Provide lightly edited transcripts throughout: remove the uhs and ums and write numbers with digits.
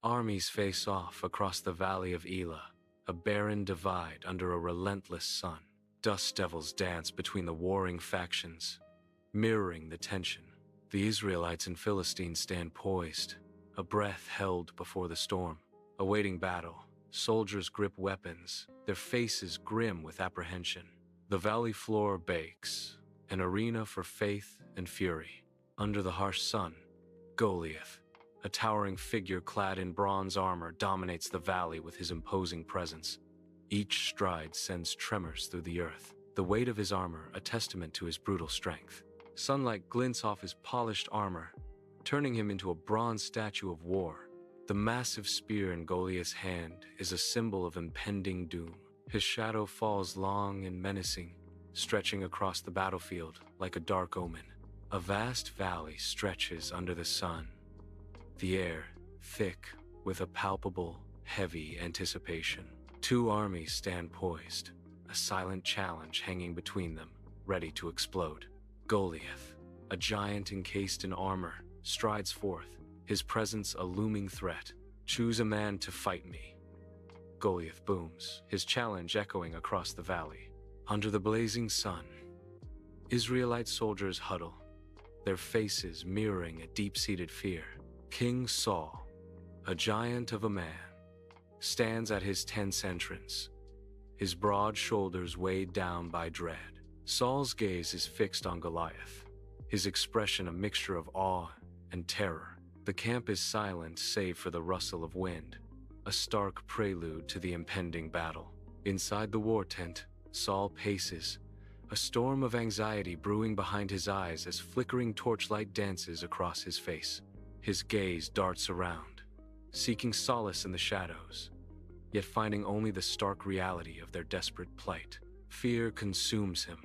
Armies face off across the valley of Elah, a barren divide under a relentless sun. Dust devils dance between the warring factions, mirroring the tension. The Israelites and Philistines stand poised, a breath held before the storm. Awaiting battle, soldiers grip weapons, their faces grim with apprehension. The valley floor bakes, an arena for faith and fury. Under the harsh sun, Goliath, a towering figure clad in bronze armor, dominates the valley with his imposing presence. Each stride sends tremors through the earth, the weight of his armor a testament to his brutal strength. Sunlight glints off his polished armor, turning him into a bronze statue of war. The massive spear in Goliath's hand is a symbol of impending doom. His shadow falls long and menacing, stretching across the battlefield like a dark omen. A vast valley stretches under the sun, the air thick with a palpable, heavy anticipation. Two armies stand poised, a silent challenge hanging between them, ready to explode. Goliath, a giant encased in armor, strides forth, his presence a looming threat. "Choose a man to fight me." Goliath booms, his challenge echoing across the valley. Under the blazing sun, Israelite soldiers huddle, their faces mirroring a deep-seated fear. King Saul, a giant of a man, stands at his tent's entrance, his broad shoulders weighed down by dread. Saul's gaze is fixed on Goliath, his expression a mixture of awe and terror. The camp is silent save for the rustle of wind, a stark prelude to the impending battle. Inside the war tent, Saul paces, a storm of anxiety brewing behind his eyes as flickering torchlight dances across his face. His gaze darts around, seeking solace in the shadows, yet finding only the stark reality of their desperate plight. Fear consumes him,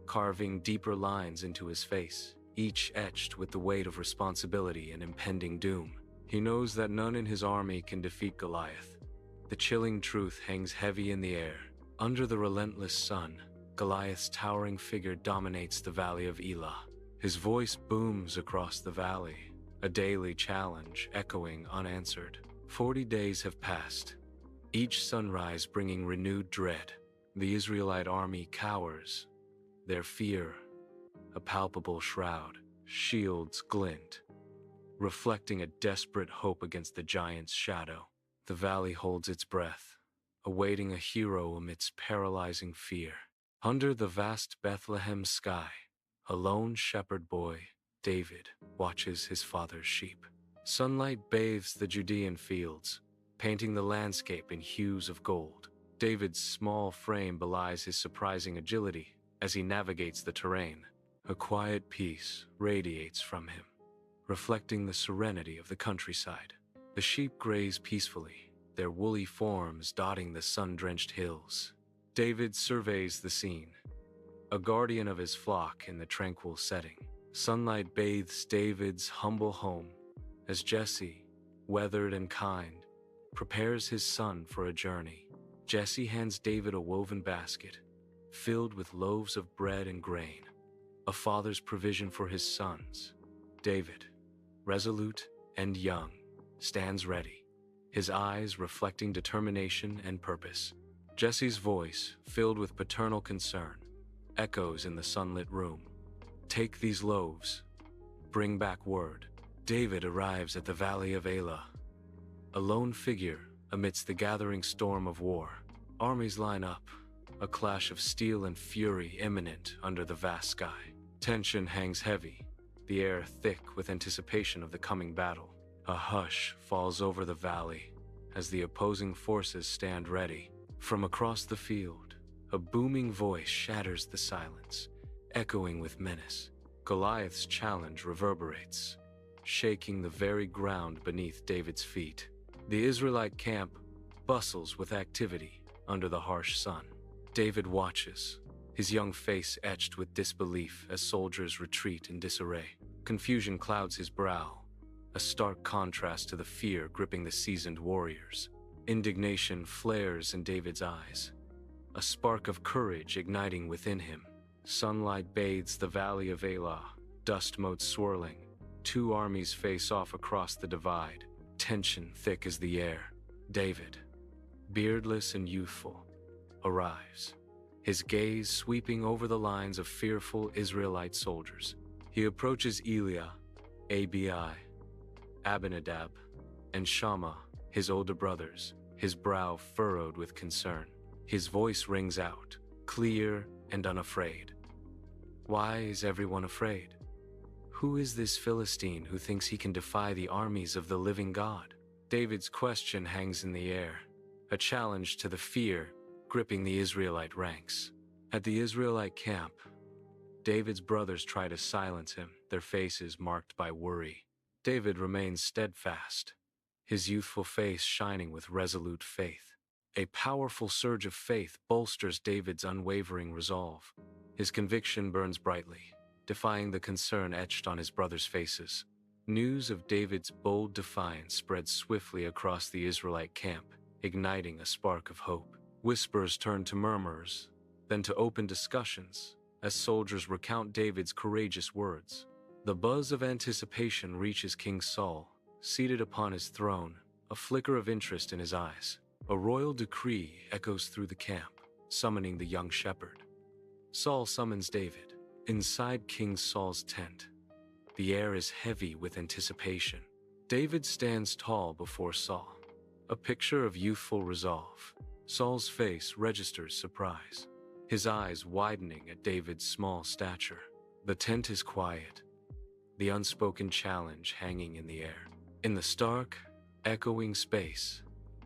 carving deeper lines into his face, each etched with the weight of responsibility and impending doom. He knows that none in his army can defeat Goliath. The chilling truth hangs heavy in the air. Under the relentless sun, Goliath's towering figure dominates the valley of Elah. His voice booms across the valley, a daily challenge echoing unanswered. 40 days have passed, each sunrise bringing renewed dread. The Israelite army cowers, their fear a palpable shroud. Shields glint, reflecting a desperate hope against the giant's shadow. The valley holds its breath, awaiting a hero amidst paralyzing fear. Under the vast Bethlehem sky, a lone shepherd boy, David, watches his father's sheep. Sunlight bathes the Judean fields, painting the landscape in hues of gold. David's small frame belies his surprising agility as he navigates the terrain. A quiet peace radiates from him, reflecting the serenity of the countryside. The sheep graze peacefully, their woolly forms dotting the sun-drenched hills. David surveys the scene, a guardian of his flock in the tranquil setting. Sunlight bathes David's humble home as Jesse, weathered and kind, prepares his son for a journey. Jesse hands David a woven basket, filled with loaves of bread and grain, a father's provision for his sons. David, resolute and young, stands ready, his eyes reflecting determination and purpose. Jesse's voice, filled with paternal concern, echoes in the sunlit room. "Take these loaves. Bring back word." David arrives at the valley of Elah, a lone figure amidst the gathering storm of war. Armies line up, a clash of steel and fury imminent under the vast sky. Tension hangs heavy, the air thick with anticipation of the coming battle. A hush falls over the valley as the opposing forces stand ready. From across the field, a booming voice shatters the silence, echoing with menace. Goliath's challenge reverberates, shaking the very ground beneath David's feet. The Israelite camp bustles with activity under the harsh sun. David watches, his young face etched with disbelief as soldiers retreat in disarray. Confusion clouds his brow, a stark contrast to the fear gripping the seasoned warriors. Indignation flares in David's eyes, a spark of courage igniting within him. Sunlight bathes the valley of Elah, dust motes swirling. Two armies face off across the divide. tension thick as the air, David, beardless and youthful, arrives, his gaze sweeping over the lines of fearful Israelite soldiers. He approaches Eliah, Abi, Abinadab, and Shammah, his older brothers, his brow furrowed with concern. His voice rings out, clear and unafraid. Why is everyone afraid? Who is this Philistine who thinks he can defy the armies of the living God? David's question hangs in the air, a challenge to the fear gripping the Israelite ranks. At the Israelite camp, David's brothers try to silence him, their faces marked by worry. David remains steadfast, his youthful face shining with resolute faith. A powerful surge of faith bolsters David's unwavering resolve. His conviction burns brightly, defying the concern etched on his brothers' faces. News of David's bold defiance spreads swiftly across the Israelite camp, igniting a spark of hope. Whispers turn to murmurs, then to open discussions, as soldiers recount David's courageous words. The buzz of anticipation reaches King Saul, seated upon his throne, a flicker of interest in his eyes. A royal decree echoes through the camp, summoning the young shepherd. Saul summons David. Inside King Saul's tent, the air is heavy with anticipation. David stands tall before Saul, a picture of youthful resolve. Saul's face registers surprise, his eyes widening at David's small stature. The tent is quiet, the unspoken challenge hanging in the air. In the stark, echoing space,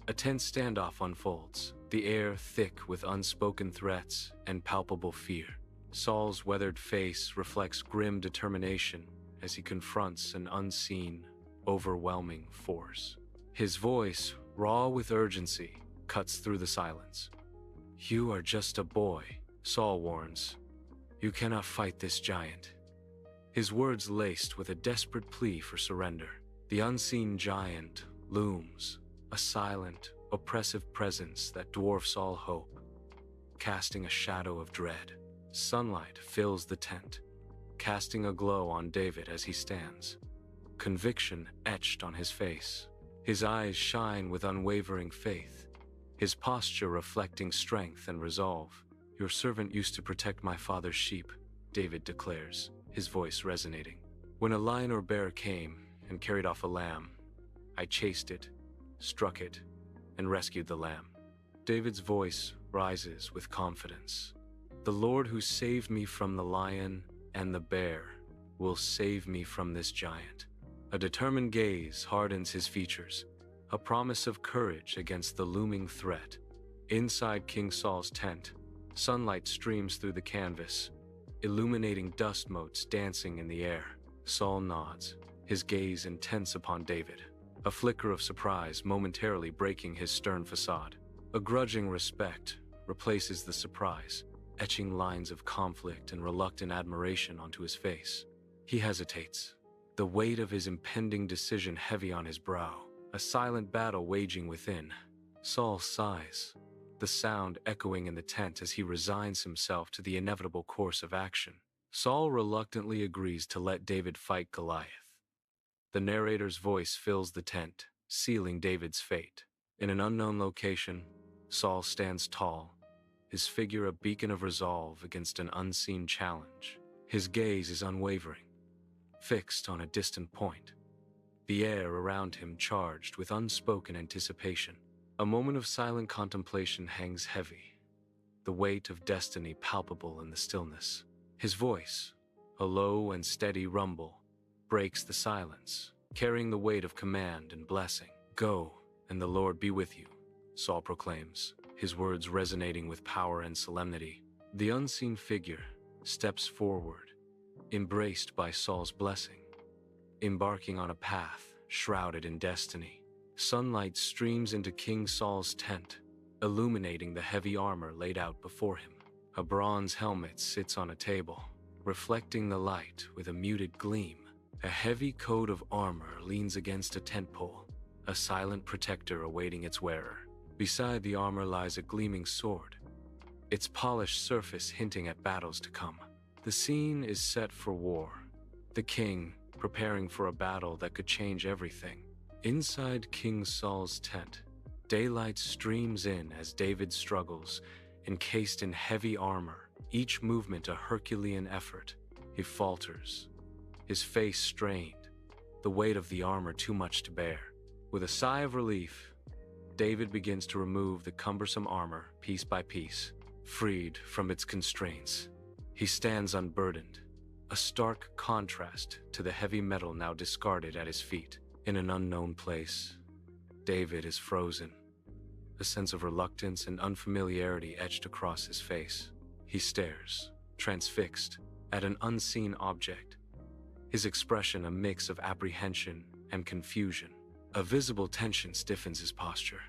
a tense standoff unfolds, the air thick with unspoken threats and palpable fear. Saul's weathered face reflects grim determination as he confronts an unseen, overwhelming force. His voice, raw with urgency, cuts through the silence. "You are just a boy," Saul warns. "You cannot fight this giant." His words laced with a desperate plea for surrender. The unseen giant looms, a silent, oppressive presence that dwarfs all hope, casting a shadow of dread. Sunlight fills the tent, casting a glow on David as he stands, conviction etched on his face. His eyes shine with unwavering faith, his posture reflecting strength and resolve. "Your servant used to protect my father's sheep," David declares, his voice resonating. "When a lion or bear came and carried off a lamb, I chased it, struck it, and rescued the lamb." David's voice rises with confidence. "The Lord who saved me from the lion and the bear will save me from this giant." A determined gaze hardens his features, a promise of courage against the looming threat. Inside King Saul's tent, sunlight streams through the canvas, illuminating dust motes dancing in the air. Saul nods, his gaze intense upon David, a flicker of surprise momentarily breaking his stern facade. A grudging respect replaces the surprise, etching lines of conflict and reluctant admiration onto his face. He hesitates, the weight of his impending decision heavy on his brow, a silent battle waging within. Saul sighs, the sound echoing in the tent as he resigns himself to the inevitable course of action. Saul reluctantly agrees to let David fight Goliath. The narrator's voice fills the tent, sealing David's fate. In an unknown location, Saul stands tall, his figure a beacon of resolve against an unseen challenge. His gaze is unwavering, fixed on a distant point, the air around him charged with unspoken anticipation. A moment of silent contemplation hangs heavy, the weight of destiny palpable in the stillness. His voice, a low and steady rumble, breaks the silence, carrying the weight of command and blessing. "Go, and the Lord be with you," Saul proclaims, his words resonating with power and solemnity. The unseen figure steps forward, embraced by Saul's blessing, embarking on a path shrouded in destiny. Sunlight streams into King Saul's tent, illuminating the heavy armor laid out before him. A bronze helmet sits on a table, reflecting the light with a muted gleam. A heavy coat of armor leans against a tent pole, a silent protector awaiting its wearer. Beside the armor lies a gleaming sword, its polished surface hinting at battles to come. The scene is set for war, the king preparing for a battle that could change everything. Inside King Saul's tent, daylight streams in as David struggles, encased in heavy armor, each movement a Herculean effort. He falters, his face strained, the weight of the armor too much to bear. With a sigh of relief, David begins to remove the cumbersome armor piece by piece, freed from its constraints. He stands unburdened, a stark contrast to the heavy metal now discarded at his feet. In an unknown place, David is frozen, a sense of reluctance and unfamiliarity etched across his face. He stares, transfixed, at an unseen object, his expression a mix of apprehension and confusion. A visible tension stiffens his posture,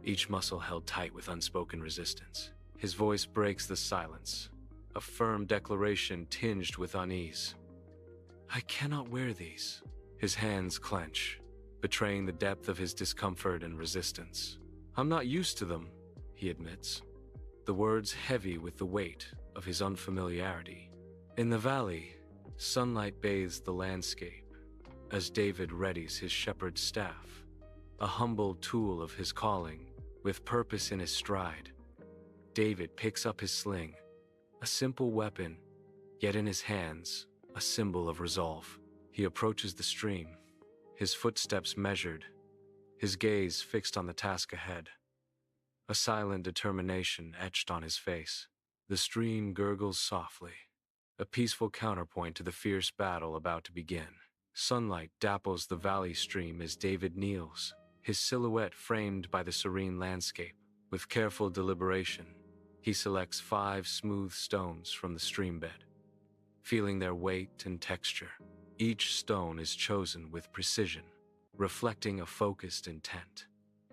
each muscle held tight with unspoken resistance. His voice breaks the silence, a firm declaration tinged with unease. "I cannot wear these." His hands clench, betraying the depth of his discomfort and resistance. "I'm not used to them," he admits, the words heavy with the weight of his unfamiliarity. In the valley, sunlight bathes the landscape as David readies his shepherd's staff, a humble tool of his calling, with purpose in his stride. David picks up his sling, a simple weapon, yet in his hands, a symbol of resolve. He approaches the stream, his footsteps measured, his gaze fixed on the task ahead, a silent determination etched on his face. The stream gurgles softly, a peaceful counterpoint to the fierce battle about to begin. Sunlight dapples the valley stream as David kneels, his silhouette framed by the serene landscape. With careful deliberation, he selects 5 smooth stones from the stream bed, feeling their weight and texture. Each stone is chosen with precision, reflecting a focused intent.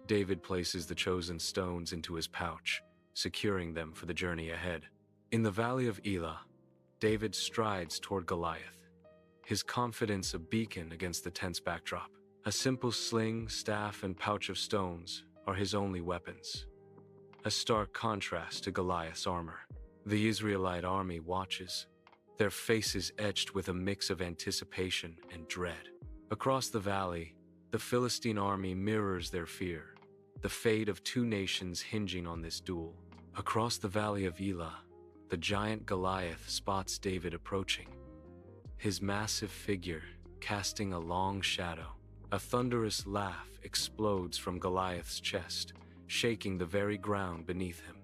David places the chosen stones into his pouch, securing them for the journey ahead. In the valley of Elah, David strides toward Goliath, his confidence a beacon against the tense backdrop. A simple sling, staff, and pouch of stones are his only weapons, a stark contrast to Goliath's armor. The Israelite army watches, their faces etched with a mix of anticipation and dread. Across the valley, the Philistine army mirrors their fear, the fate of 2 nations hinging on this duel. Across the valley of Elah, the giant Goliath spots David approaching, his massive figure casting a long shadow. A thunderous laugh explodes from Goliath's chest, shaking the very ground beneath him,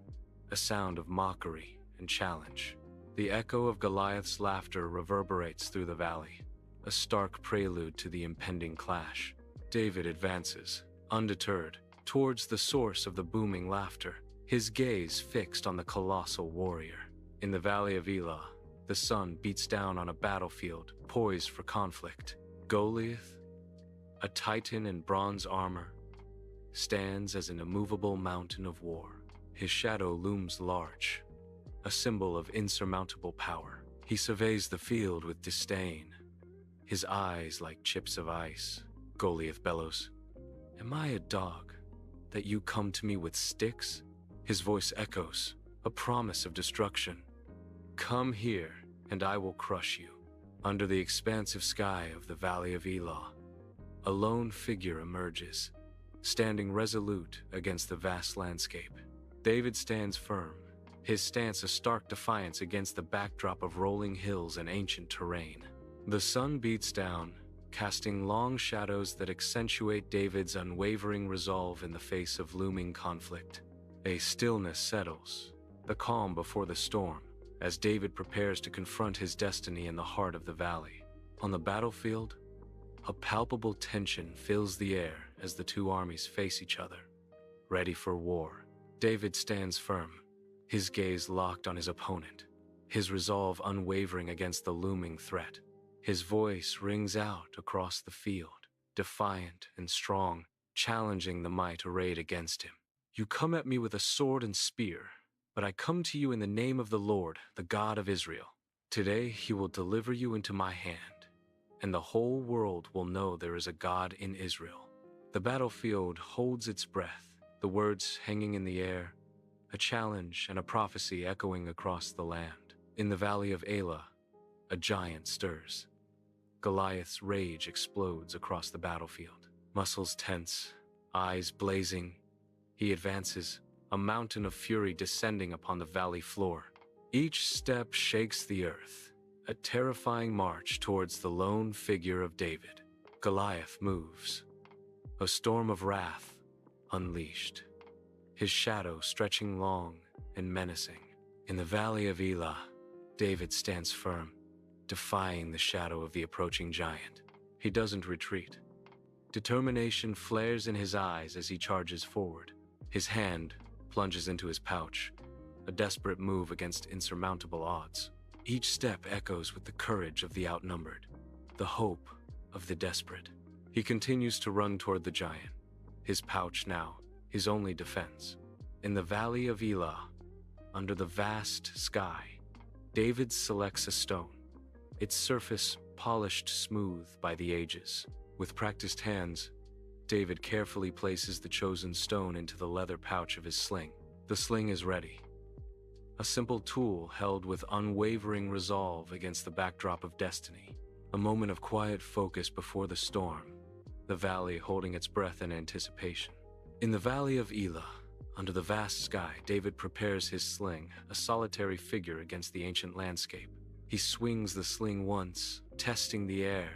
a sound of mockery and challenge. The echo of Goliath's laughter reverberates through the valley, a stark prelude to the impending clash. David advances, undeterred, towards the source of the booming laughter, his gaze fixed on the colossal warrior. In the valley of Elah, the sun beats down on a battlefield poised for conflict. Goliath, a titan in bronze armor, stands as an immovable mountain of war. His shadow looms large, a symbol of insurmountable power. He surveys the field with disdain, his eyes like chips of ice. Goliath bellows, "Am I a dog, that you come to me with sticks?" His voice echoes, a promise of destruction. "Come here, and I will crush you." Under the expansive sky of the valley of Elah, a lone figure emerges, standing resolute against the vast landscape. David stands firm, his stance a stark defiance against the backdrop of rolling hills and ancient terrain. The sun beats down, casting long shadows that accentuate David's unwavering resolve in the face of looming conflict. A stillness settles, the calm before the storm, as David prepares to confront his destiny in the heart of the valley. On the battlefield, a palpable tension fills the air as the 2 armies face each other, ready for war. David stands firm, his gaze locked on his opponent, his resolve unwavering against the looming threat. His voice rings out across the field, defiant and strong, challenging the might arrayed against him. "You come at me with a sword and spear, but I come to you in the name of the Lord, the God of Israel. Today he will deliver you into my hand, and the whole world will know there is a God in Israel." The battlefield holds its breath, the words hanging in the air, a challenge and a prophecy echoing across the land. In the valley of Elah, a giant stirs. Goliath's rage explodes across the battlefield. Muscles tense, eyes blazing, he advances, a mountain of fury descending upon the valley floor. Each step shakes the earth, a terrifying march towards the lone figure of David. Goliath moves, a storm of wrath unleashed, his shadow stretching long and menacing. In the valley of Elah, David stands firm, defying the shadow of the approaching giant. He doesn't retreat. Determination flares in his eyes as he charges forward. His hand plunges into his pouch, a desperate move against insurmountable odds. Each step echoes with the courage of the outnumbered, the hope of the desperate. He continues to run toward the giant, his pouch now his only defense. In the valley of Elah, under the vast sky, David selects a stone, its surface polished smooth by the ages. With practiced hands, David carefully places the chosen stone into the leather pouch of his sling. The sling is ready, a simple tool held with unwavering resolve against the backdrop of destiny. A moment of quiet focus before the storm, the valley holding its breath in anticipation. In the valley of Elah, under the vast sky, David prepares his sling, a solitary figure against the ancient landscape. He swings the sling once, testing the air,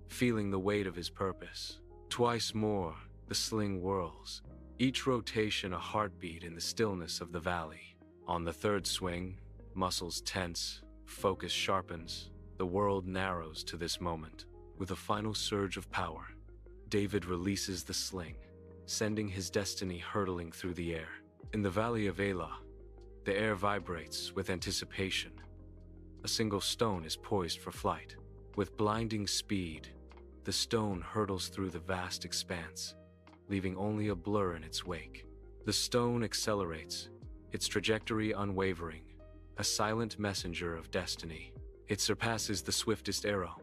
feeling the weight of his purpose. Twice more, the sling whirls, each rotation a heartbeat in the stillness of the valley. On the third swing, muscles tense, focus sharpens, the world narrows to this moment. With a final surge of power, David releases the sling, sending his destiny hurtling through the air. In the valley of Elah, the air vibrates with anticipation. A single stone is poised for flight. With blinding speed, the stone hurtles through the vast expanse, leaving only a blur in its wake. The stone accelerates, its trajectory unwavering, a silent messenger of destiny. It surpasses the swiftest arrow,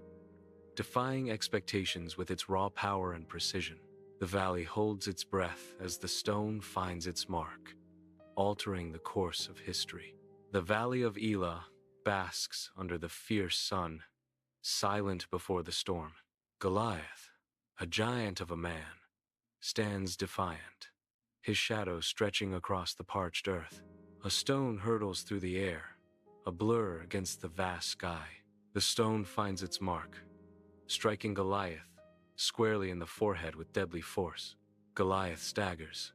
defying expectations with its raw power and precision. The valley holds its breath as the stone finds its mark, altering the course of history. The valley of Elah basks under the fierce sun, silent before the storm. Goliath, a giant of a man, stands defiant, his shadow stretching across the parched earth. A stone hurtles through the air, a blur against the vast sky. The stone finds its mark, striking Goliath squarely in the forehead with deadly force. Goliath staggers,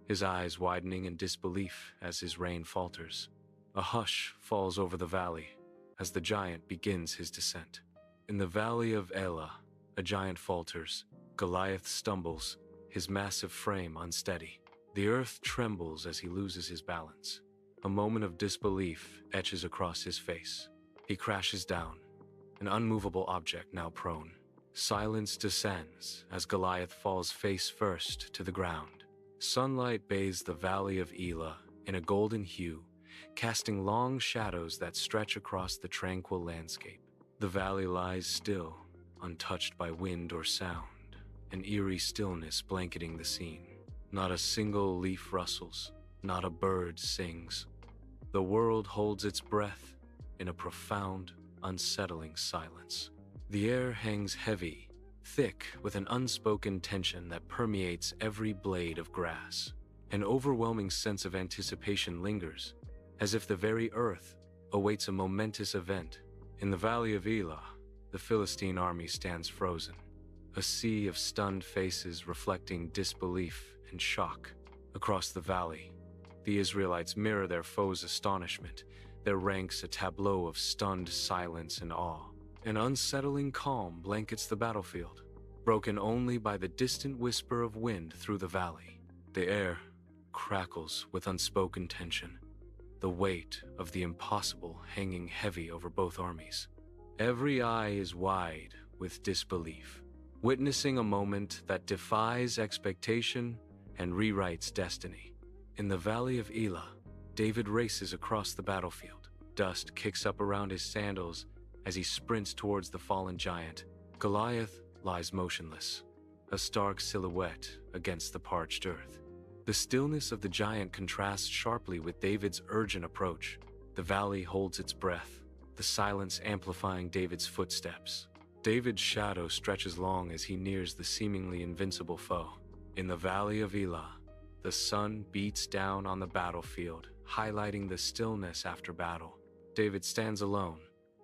his eyes widening in disbelief as his rein falters. A hush falls over the valley as the giant begins his descent. In the valley of Elah, a giant falters. Goliath stumbles, his massive frame unsteady. The earth trembles as he loses his balance. A moment of disbelief etches across his face. He crashes down, an unmovable object now prone. Silence descends as Goliath falls face first to the ground. Sunlight bathes the valley of Elah in a golden hue, casting long shadows that stretch across the tranquil landscape. The valley lies still, untouched by wind or sound, an eerie stillness blanketing the scene. Not a single leaf rustles, not a bird sings. The world holds its breath in a profound, unsettling silence. The air hangs heavy, thick with an unspoken tension that permeates every blade of grass. An overwhelming sense of anticipation lingers, as if the very earth awaits a momentous event. In the valley of Elah, the Philistine army stands frozen, a sea of stunned faces reflecting disbelief and shock. Across the valley, the Israelites mirror their foes' astonishment, their ranks a tableau of stunned silence and awe. An unsettling calm blankets the battlefield, broken only by the distant whisper of wind through the valley. The air crackles with unspoken tension, the weight of the impossible hanging heavy over both armies. Every eye is wide with disbelief, witnessing a moment that defies expectation and rewrites destiny. In the valley of Elah, David races across the battlefield. Dust kicks up around his sandals as he sprints towards the fallen giant. Goliath lies motionless, a stark silhouette against the parched earth. The stillness of the giant contrasts sharply with David's urgent approach. The valley holds its breath, the silence amplifying David's footsteps. David's shadow stretches long as he nears the seemingly invincible foe. In the valley of Elah, the sun beats down on the battlefield, highlighting the stillness after battle. David stands alone,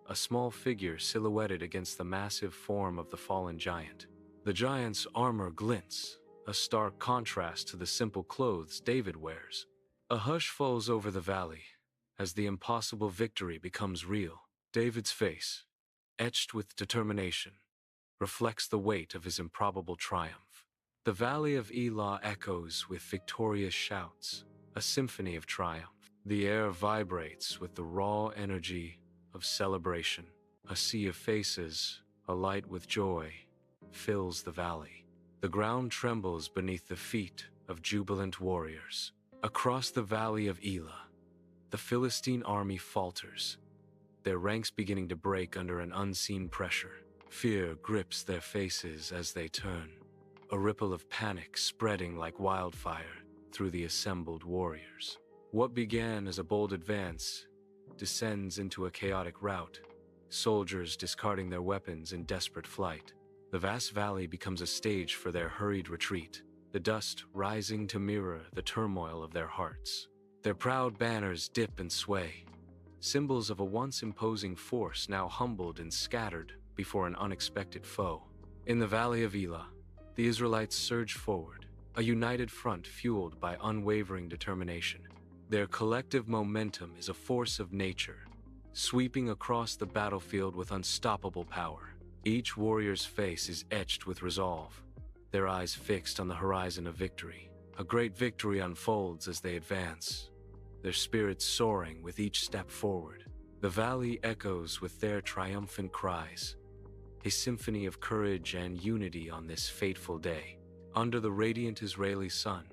a small figure silhouetted against the massive form of the fallen giant. The giant's armor glints, a stark contrast to the simple clothes David wears. A hush falls over the valley as the impossible victory becomes real. David's face, etched with determination, reflects the weight of his improbable triumph. The valley of Elah echoes with victorious shouts, a symphony of triumph. The air vibrates with the raw energy of celebration. A sea of faces, alight with joy, fills the valley. The ground trembles beneath the feet of jubilant warriors. Across the valley of Elah, the Philistine army falters, their ranks beginning to break under an unseen pressure. Fear grips their faces as they turn, a ripple of panic spreading like wildfire through the assembled warriors. What began as a bold advance descends into a chaotic rout, soldiers discarding their weapons in desperate flight. The vast valley becomes a stage for their hurried retreat, the dust rising to mirror the turmoil of their hearts. Their proud banners dip and sway, symbols of a once imposing force now humbled and scattered before an unexpected foe. In the valley of Elah, the Israelites surge forward, a united front fueled by unwavering determination. Their collective momentum is a force of nature, sweeping across the battlefield with unstoppable power. Each warrior's face is etched with resolve, their eyes fixed on the horizon of victory. A great victory unfolds as they advance, their spirits soaring with each step forward. The valley echoes with their triumphant cries, a symphony of courage and unity on this fateful day. Under the radiant Israeli sun,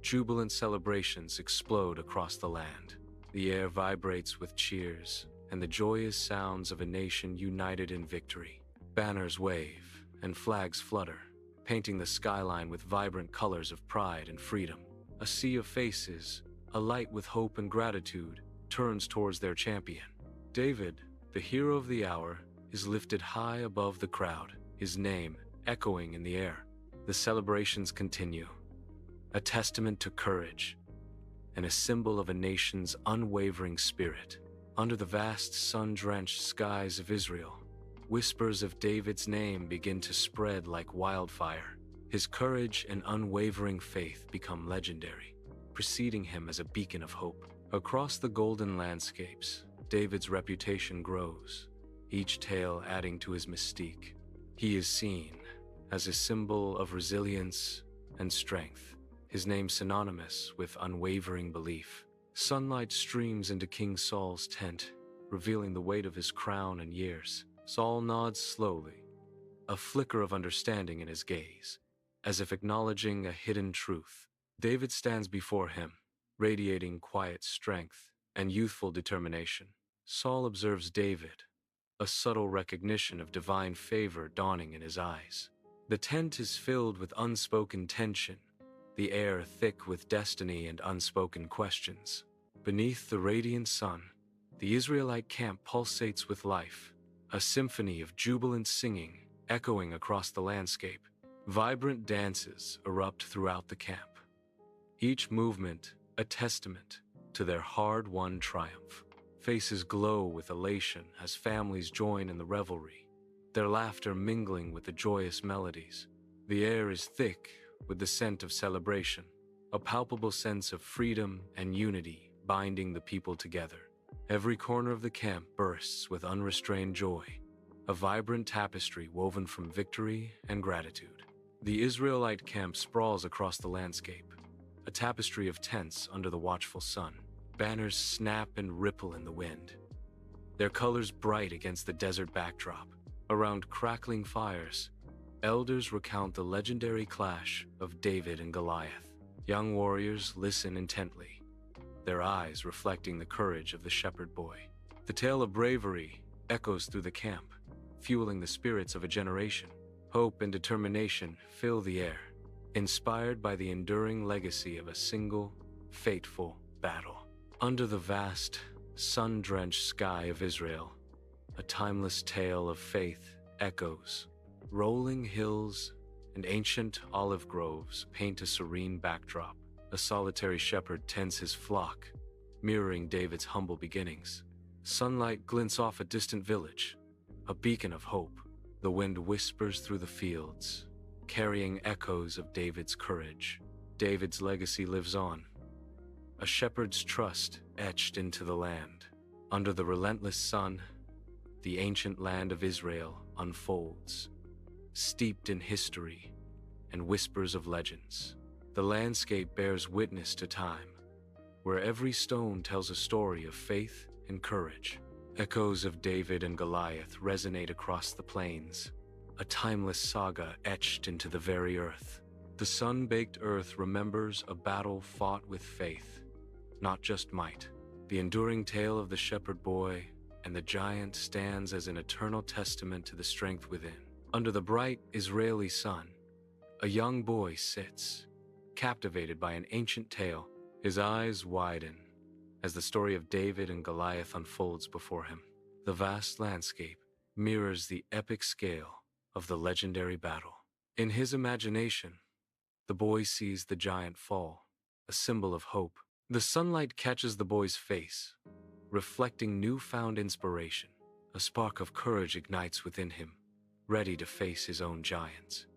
jubilant celebrations explode across the land. The air vibrates with cheers and the joyous sounds of a nation united in victory. Banners wave and flags flutter, painting the skyline with vibrant colors of pride and freedom. A sea of faces, alight with hope and gratitude, turns towards their champion. David, the hero of the hour, is lifted high above the crowd, his name echoing in the air. The celebrations continue, a testament to courage and a symbol of a nation's unwavering spirit. Under the vast sun-drenched skies of Israel, whispers of David's name begin to spread like wildfire. His courage and unwavering faith become legendary, preceding him as a beacon of hope. Across the golden landscapes, David's reputation grows, each tale adding to his mystique. He is seen as a symbol of resilience and strength, his name synonymous with unwavering belief. Sunlight streams into King Saul's tent, revealing the weight of his crown and years. Saul nods slowly, a flicker of understanding in his gaze, as if acknowledging a hidden truth. David stands before him, radiating quiet strength and youthful determination. Saul observes David, a subtle recognition of divine favor dawning in his eyes. The tent is filled with unspoken tension, the air thick with destiny and unspoken questions. Beneath the radiant sun, the Israelite camp pulsates with life, a symphony of jubilant singing echoing across the landscape. Vibrant dances erupt throughout the camp, each movement a testament to their hard-won triumph. Faces glow with elation as families join in the revelry, their laughter mingling with the joyous melodies. The air is thick with the scent of celebration, a palpable sense of freedom and unity binding the people together. Every corner of the camp bursts with unrestrained joy, a vibrant tapestry woven from victory and gratitude. The Israelite camp sprawls across the landscape, a tapestry of tents under the watchful sun. Banners snap and ripple in the wind, their colors bright against the desert backdrop. Around crackling fires, elders recount the legendary clash of David and Goliath. Young warriors listen intently, their eyes reflecting the courage of the shepherd boy. The tale of bravery echoes through the camp, fueling the spirits of a generation. Hope and determination fill the air, inspired by the enduring legacy of a single, fateful battle. Under the vast, sun-drenched sky of Israel, a timeless tale of faith Echoes, rolling hills, and ancient olive groves paint a serene backdrop. A solitary shepherd tends his flock, mirroring David's humble beginnings. Sunlight glints off a distant village, a beacon of hope. The wind whispers through the fields, carrying echoes of David's courage. David's legacy lives on, a shepherd's trust etched into the land. Under the relentless sun, the ancient land of Israel unfolds, steeped in history and whispers of legends. The landscape bears witness to time, where every stone tells a story of faith and courage. Echoes of David and Goliath resonate across the plains, a timeless saga etched into the very earth. The sun-baked earth remembers a battle fought with faith, not just might. The enduring tale of the shepherd boy and the giant stands as an eternal testament to the strength within. Under the bright Israeli sun, a young boy sits, captivated by an ancient tale. His eyes widen as the story of David and Goliath unfolds before him. The vast landscape mirrors the epic scale of the legendary battle. In his imagination, the boy sees the giant fall, a symbol of hope. The sunlight catches the boy's face, reflecting newfound inspiration. A spark of courage ignites within him, ready to face his own giants.